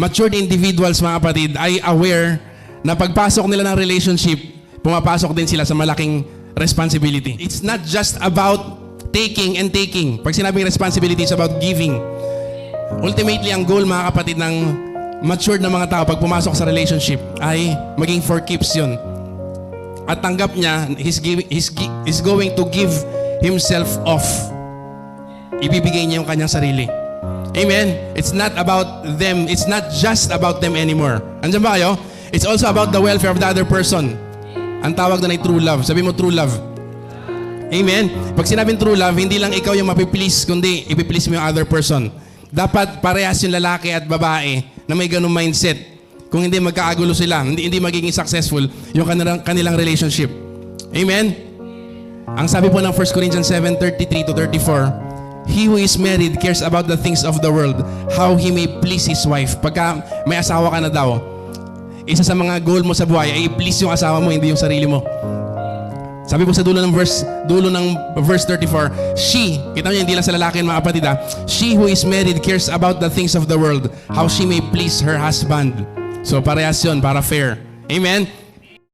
matured individuals, mga kapatid, ay aware na pagpasok nila ng relationship, pumapasok din sila sa malaking responsibility. It's not just about taking and taking. Pag sinabing responsibility, it's about giving. Ultimately, ang goal, mga kapatid, ng matured na mga tao pag pumasok sa relationship ay maging for keeps yun. At tanggap niya, he's going to give himself off. Ibibigay niya yung kanyang sarili. Amen? It's not about them. It's not just about them anymore. Andiyan ba kayo? It's also about the welfare of the other person. Ang tawag doon ay true love. Sabi mo, true love. Amen? Pag sinabing true love, hindi lang ikaw yung mapiplease, kundi ipiplease mo yung other person. Dapat parehas yung lalaki at babae na may ganung mindset. Kung hindi, magkakagulo sila. Hindi magiging successful yung kanilang relationship. Amen? Ang sabi po ng 1 Corinthians 7:33 to 34, he who is married cares about the things of the world, how he may please his wife. Pagka may asawa ka na daw, isa sa mga goal mo sa buhay ay i-please yung asawa mo, hindi yung sarili mo. Sabi po sa dulo ng verse 34, she, kita niyo hindi lang sa lalaki mga kapatid ha, she who is married cares about the things of the world, how she may please her husband. So parehas yun, para fair. Amen?